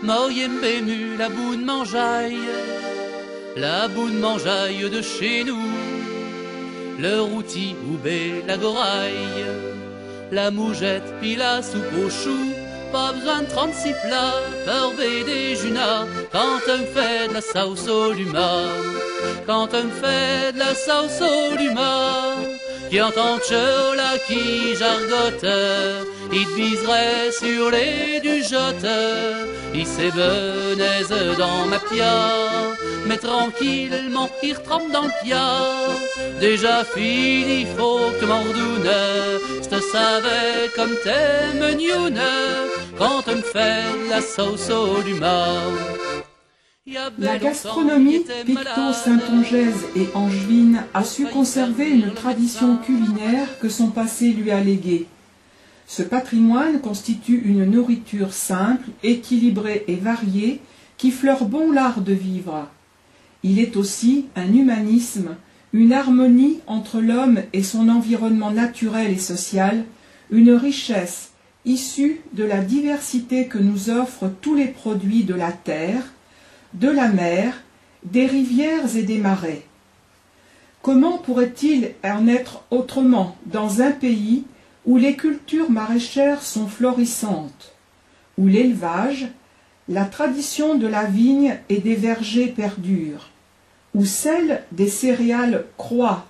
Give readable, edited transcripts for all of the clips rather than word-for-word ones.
Moyem bému la boune mangeaille, la boune mangeaille de chez nous, le routi oubé la goraille, la mougette puis la soupe aux choux. Pas besoin de 36 plats, hervé des junas, quand on me fait de la sauce au luma, quand on me fait de la sauce au luma, qui entend là qui jargote, il te biserait sur les du jote, il s'ébenaise dans ma pia, mais tranquillement il retrempe dans le pia, déjà fini, faut que m'ordoune, j'te savais comme t'aimes nyoune, quand on me fait la sauce au luma. La gastronomie picto-saintongeaise et angevine a su conserver une tradition culinaire que son passé lui a léguée. Ce patrimoine constitue une nourriture simple, équilibrée et variée qui fleure bon l'art de vivre. Il est aussi un humanisme, une harmonie entre l'homme et son environnement naturel et social, une richesse issue de la diversité que nous offrent tous les produits de la terre, de la mer, des rivières et des marais. Comment pourrait-il en être autrement dans un pays où les cultures maraîchères sont florissantes, où l'élevage, la tradition de la vigne et des vergers perdure, où celle des céréales croît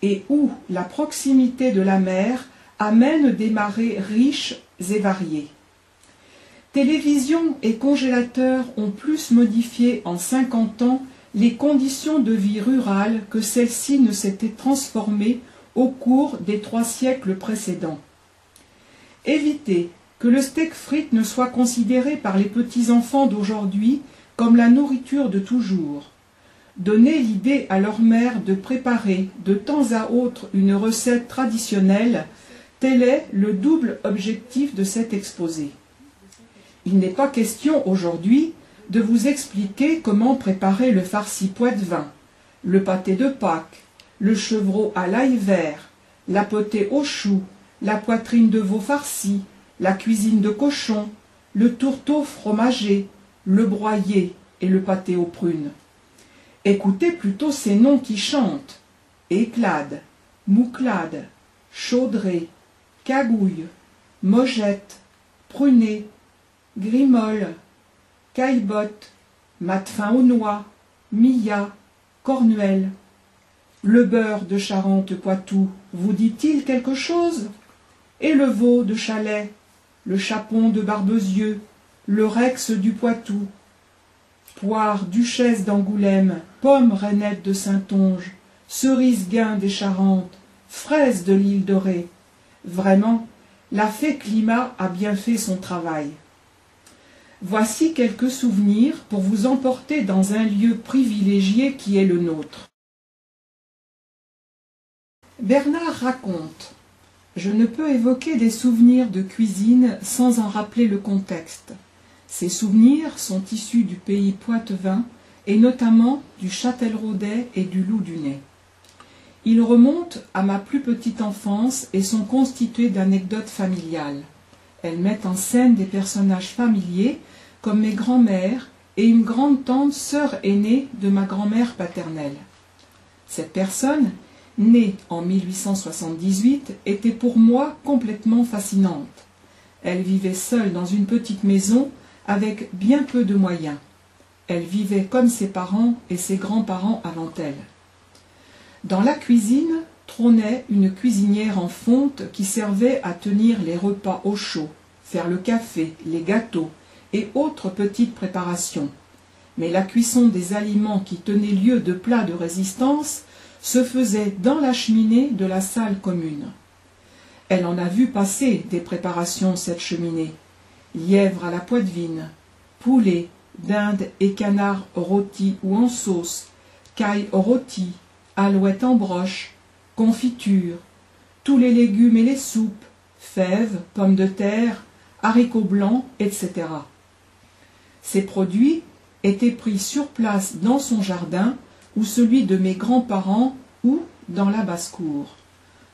et où la proximité de la mer amène des marais riches et variés. Télévision et congélateurs ont plus modifié en 50 ans les conditions de vie rurale que celles-ci ne s'étaient transformées au cours des 3 siècles précédents. Évitez que le steak frites ne soit considéré par les petits-enfants d'aujourd'hui comme la nourriture de toujours. Donnez l'idée à leur mère de préparer de temps à autre une recette traditionnelle, tel est le double objectif de cet exposé. Il n'est pas question aujourd'hui de vous expliquer comment préparer le farci poitevin, le pâté de Pâques, le chevreau à l'ail vert, la potée au chou, la poitrine de veau farci, la cuisine de cochon, le tourteau fromagé, le broyé et le pâté aux prunes. Écoutez plutôt ces noms qui chantent: éclade, mouclade, chaudrée, cagouille, mojette, prunet, grimole, caillebotte, mat-fin aux noix, millat, cornuelle. Le beurre de Charente-Poitou vous dit-il quelque chose? Et le veau de Chalais, le chapon de Barbezieux, le rex du Poitou, poire duchesse d'Angoulême, pomme rainette de Saintonge, cerise gain des Charentes, fraise de l'île de Ré. Vraiment, la fée Climat a bien fait son travail. Voici quelques souvenirs pour vous emporter dans un lieu privilégié qui est le nôtre. Bernard raconte: je ne peux évoquer des souvenirs de cuisine sans en rappeler le contexte. Ces souvenirs sont issus du pays poitevin et notamment du Châtelleraudais et du Loudunais. Ils remontent à ma plus petite enfance et sont constitués d'anecdotes familiales. Elles mettent en scène des personnages familiers comme mes grands-mères et une grande-tante sœur aînée de ma grand-mère paternelle. Cette personne, née en 1878, était pour moi complètement fascinante. Elle vivait seule dans une petite maison avec bien peu de moyens. Elle vivait comme ses parents et ses grands-parents avant elle. Dans la cuisine trônait une cuisinière en fonte qui servait à tenir les repas au chaud, faire le café, les gâteaux et autres petites préparations. Mais la cuisson des aliments qui tenaient lieu de plats de résistance se faisait dans la cheminée de la salle commune. Elle en a vu passer des préparations, cette cheminée: lièvre à la poitevine, poulet, dinde et canard rôtis ou en sauce, caille rôti, alouette en broche, confiture, tous les légumes et les soupes, fèves, pommes de terre, haricots blancs, etc. Ces produits étaient pris sur place dans son jardin ou celui de mes grands-parents ou dans la basse-cour.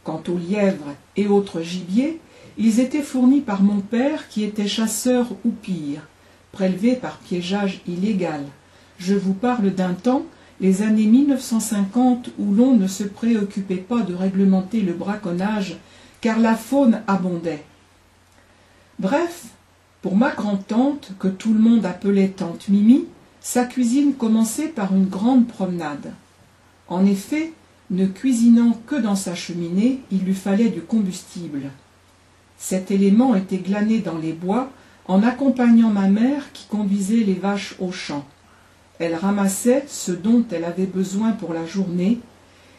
Quant aux lièvres et autres gibiers, ils étaient fournis par mon père qui était chasseur ou pire, prélevés par piégeage illégal. Je vous parle d'un temps, les années 1950, où l'on ne se préoccupait pas de réglementer le braconnage, car la faune abondait. Bref, pour ma grand-tante, que tout le monde appelait tante Mimi, sa cuisine commençait par une grande promenade. En effet, ne cuisinant que dans sa cheminée, il lui fallait du combustible. Cet élément était glané dans les bois en accompagnant ma mère qui conduisait les vaches au champ. Elle ramassait ce dont elle avait besoin pour la journée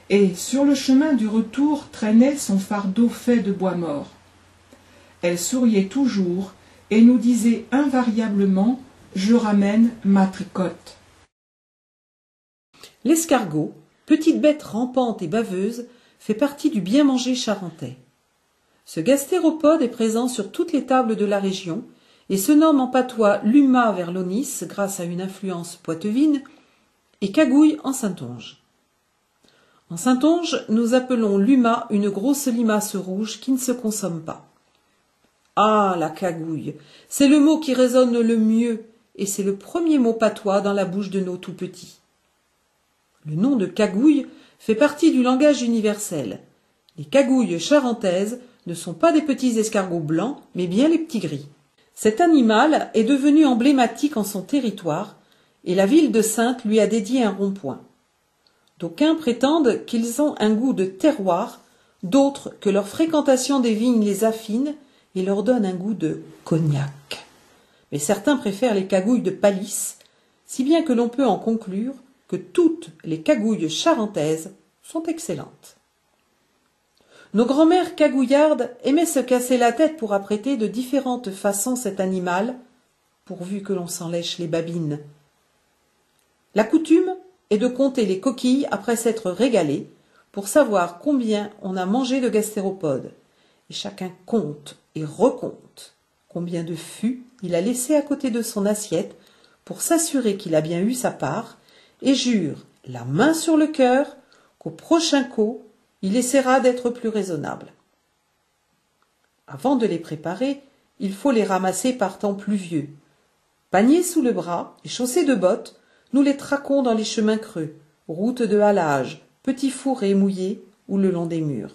et, sur le chemin du retour, traînait son fardeau fait de bois mort. Elle souriait toujours et nous disait invariablement « Je ramène ma tricotte ». L'escargot, petite bête rampante et baveuse, fait partie du bien-manger charentais. Ce gastéropode est présent sur toutes les tables de la région et se nomme en patois luma vers l'Aunis grâce à une influence poitevine et cagouille en Saintonge. En Saintonge, nous appelons luma une grosse limace rouge qui ne se consomme pas. Ah, la cagouille, c'est le mot qui résonne le mieux et c'est le premier mot patois dans la bouche de nos tout-petits. Le nom de cagouille fait partie du langage universel. Les cagouilles charentaises ne sont pas des petits escargots blancs, mais bien les petits gris. Cet animal est devenu emblématique en son territoire et la ville de Saintes lui a dédié un rond-point. D'aucuns prétendent qu'ils ont un goût de terroir, d'autres que leur fréquentation des vignes les affine et leur donne un goût de cognac. Mais certains préfèrent les cagouilles de Palisse, si bien que l'on peut en conclure que toutes les cagouilles charentaises sont excellentes. Nos grand-mères cagouillardes aimaient se casser la tête pour apprêter de différentes façons cet animal, pourvu que l'on s'en lèche les babines. La coutume est de compter les coquilles après s'être régalé pour savoir combien on a mangé de gastéropodes, et chacun compte et recompte combien de fûts il a laissé à côté de son assiette pour s'assurer qu'il a bien eu sa part, et jure, la main sur le cœur, qu'au prochain coup, il essaiera d'être plus raisonnable. Avant de les préparer, il faut les ramasser par temps pluvieux. Panier sous le bras et chaussés de bottes, nous les traquons dans les chemins creux, routes de halage, petits fourrés mouillés ou le long des murs.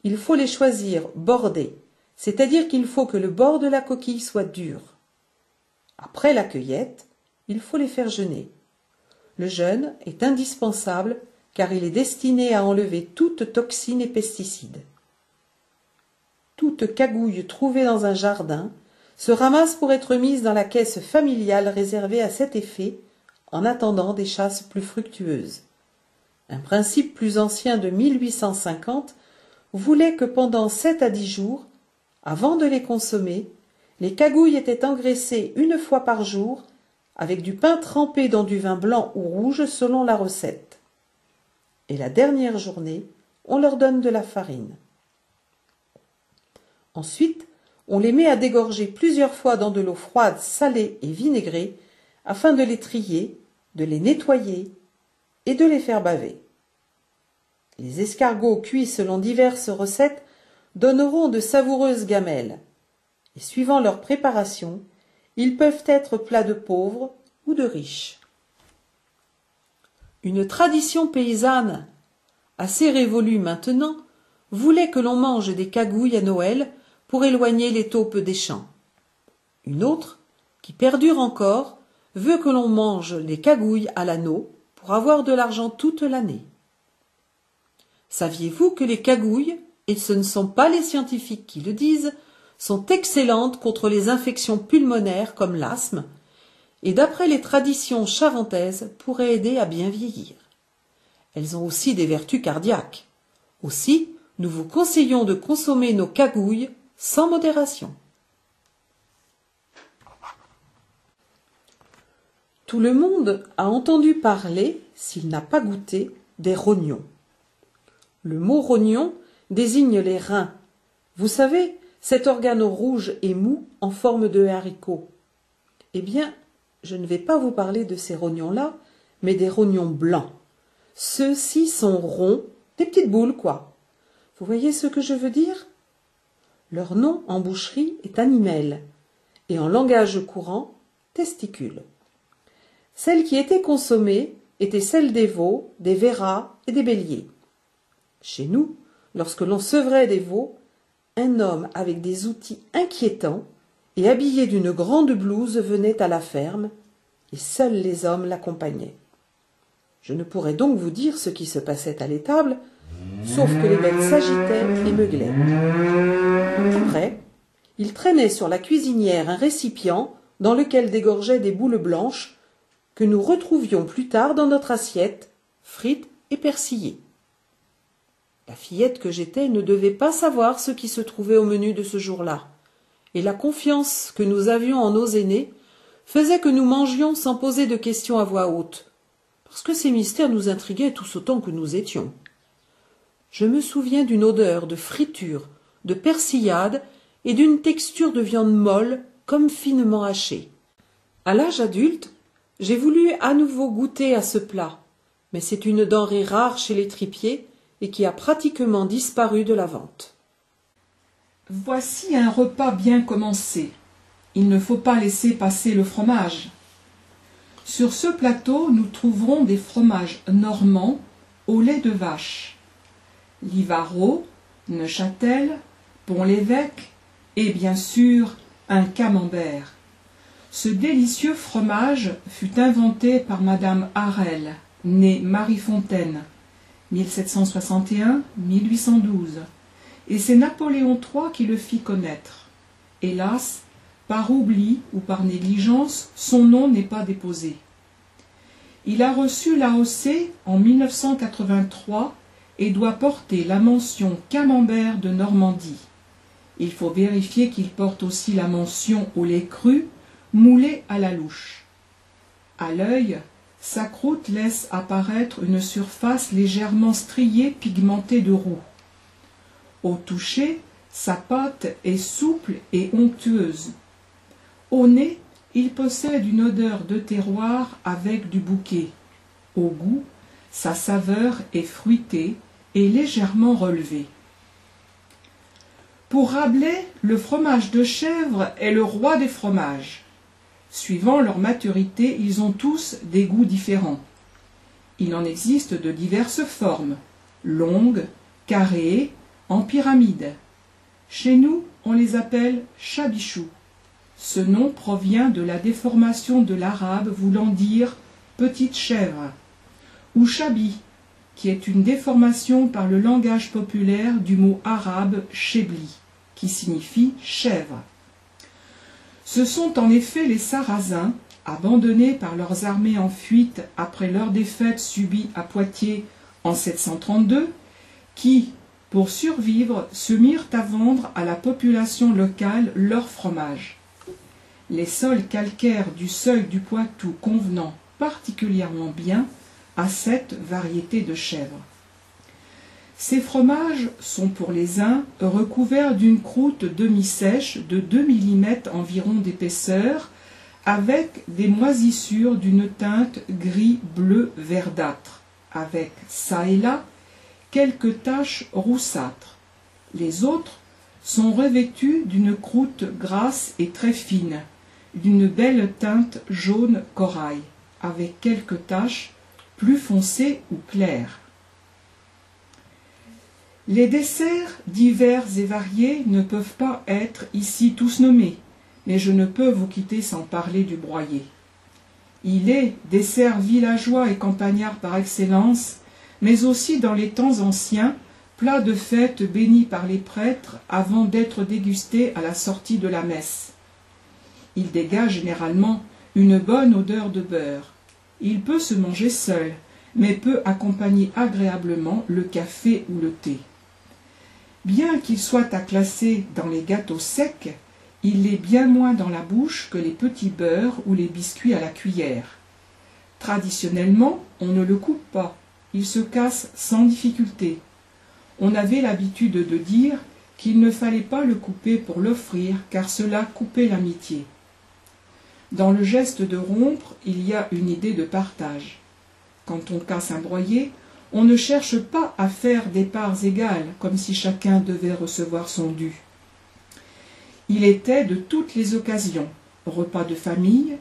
Il faut les choisir bordés, c'est-à-dire qu'il faut que le bord de la coquille soit dur. Après la cueillette, il faut les faire jeûner. Le jeûne est indispensable car il est destiné à enlever toute toxine et pesticide. Toute cagouille trouvée dans un jardin se ramasse pour être mise dans la caisse familiale réservée à cet effet en attendant des chasses plus fructueuses. Un principe plus ancien de 1850 voulait que pendant 7 à 10 jours, avant de les consommer, les cagouilles étaient engraissées 1 fois par jour avec du pain trempé dans du vin blanc ou rouge selon la recette. Et la dernière journée, on leur donne de la farine. Ensuite, on les met à dégorger plusieurs fois dans de l'eau froide, salée et vinaigrée afin de les trier, de les nettoyer et de les faire baver. Les escargots cuits selon diverses recettes donneront de savoureuses gamelles et suivant leur préparation, ils peuvent être plats de pauvres ou de riches. Une tradition paysanne, assez révolue maintenant, voulait que l'on mange des cagouilles à Noël pour éloigner les taupes des champs. Une autre, qui perdure encore, veut que l'on mange des cagouilles à l'anneau pour avoir de l'argent toute l'année. Saviez-vous que les cagouilles, et ce ne sont pas les scientifiques qui le disent, sont excellentes contre les infections pulmonaires comme l'asthme, et d'après les traditions charentaises pourraient aider à bien vieillir. Elles ont aussi des vertus cardiaques. Aussi, nous vous conseillons de consommer nos cagouilles sans modération. Tout le monde a entendu parler, s'il n'a pas goûté, des rognons. Le mot rognon désigne les reins. Vous savez, cet organe rouge et mou en forme de haricot. Eh bien, je ne vais pas vous parler de ces rognons-là, mais des rognons blancs. Ceux-ci sont ronds, des petites boules, quoi. Vous voyez ce que je veux dire? Leur nom en boucherie est animel, et en langage courant, testicules. Celles qui étaient consommées étaient celles des veaux, des verras et des béliers. Chez nous, lorsque l'on sevrait des veaux, un homme avec des outils inquiétants et habillé d'une grande blouse venait à la ferme, et seuls les hommes l'accompagnaient. Je ne pourrais donc vous dire ce qui se passait à l'étable, sauf que les bêtes s'agitaient et meuglaient. Après, il traînait sur la cuisinière un récipient dans lequel dégorgeaient des boules blanches que nous retrouvions plus tard dans notre assiette, frites et persillées. La fillette que j'étais ne devait pas savoir ce qui se trouvait au menu de ce jour-là, et la confiance que nous avions en nos aînés faisait que nous mangions sans poser de questions à voix haute, parce que ces mystères nous intriguaient tous autant que nous étions. Je me souviens d'une odeur de friture, de persillade et d'une texture de viande molle comme finement hachée. À l'âge adulte, j'ai voulu à nouveau goûter à ce plat, mais c'est une denrée rare chez les tripiers et qui a pratiquement disparu de la vente. Voici un repas bien commencé. Il ne faut pas laisser passer le fromage. Sur ce plateau, nous trouverons des fromages normands au lait de vache. Livarot, Neuchâtel, Pont-l'Évêque et bien sûr un camembert. Ce délicieux fromage fut inventé par Madame Harel, née Marie Fontaine, 1761-1812, et c'est Napoléon III qui le fit connaître. Hélas, par oubli ou par négligence, son nom n'est pas déposé. Il a reçu l'AOC en 1983 et doit porter la mention Camembert de Normandie. Il faut vérifier qu'il porte aussi la mention au lait cru, moulé à la louche. À l'œil, sa croûte laisse apparaître une surface légèrement striée pigmentée de roux. Au toucher, sa pâte est souple et onctueuse. Au nez, il possède une odeur de terroir avec du bouquet. Au goût, sa saveur est fruitée et légèrement relevée. Pour Rabelais, le fromage de chèvre est le roi des fromages. Suivant leur maturité, ils ont tous des goûts différents. Il en existe de diverses formes, longues, carrées, en pyramide. Chez nous, on les appelle chabichou. Ce nom provient de la déformation de l'arabe voulant dire petite chèvre, ou chabi, qui est une déformation par le langage populaire du mot arabe chebli, qui signifie chèvre. Ce sont en effet les Sarrasins, abandonnés par leurs armées en fuite après leur défaite subie à Poitiers en 732, qui, pour survivre, se mirent à vendre à la population locale leur fromage. Les sols calcaires du seuil du Poitou convenant particulièrement bien à cette variété de chèvre. Ces fromages sont pour les uns recouverts d'une croûte demi-sèche de 2 mm environ d'épaisseur, avec des moisissures d'une teinte gris-bleu verdâtre, avec çà et là quelques taches roussâtres. Les autres sont revêtus d'une croûte grasse et très fine, d'une belle teinte jaune corail, avec quelques taches plus foncées ou claires. Les desserts divers et variés ne peuvent pas être ici tous nommés, mais je ne peux vous quitter sans parler du broyé. Il est dessert villageois et campagnard par excellence, mais aussi dans les temps anciens, plat de fête béni par les prêtres avant d'être dégusté à la sortie de la messe. Il dégage généralement une bonne odeur de beurre. Il peut se manger seul, mais peut accompagner agréablement le café ou le thé. Bien qu'il soit à classer dans les gâteaux secs, il l'est bien moins dans la bouche que les petits beurres ou les biscuits à la cuillère. Traditionnellement, on ne le coupe pas, il se casse sans difficulté. On avait l'habitude de dire qu'il ne fallait pas le couper pour l'offrir, car cela coupait l'amitié. Dans le geste de rompre, il y a une idée de partage. Quand on casse un broyé, on ne cherche pas à faire des parts égales, comme si chacun devait recevoir son dû. Il était de toutes les occasions, repas de famille,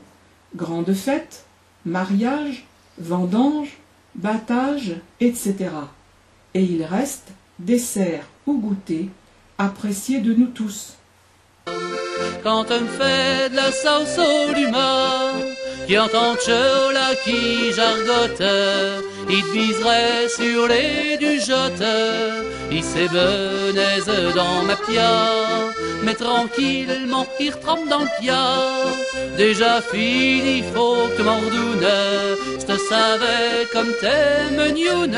grandes fêtes, mariages, vendanges, battages, etc. Et il reste, dessert ou goûter, apprécié de nous tous. Quand on me fait de la sauce au luma, qui entend Chola qui jargote, il te biserait sur les du jote, il s'ébénaise dans ma pia, mais tranquillement il retrempe dans le pia. Déjà fini, faut que m'ordoune, j'te savais comme t'es mignoune,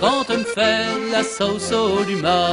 quand on me fait de la sauce au luma.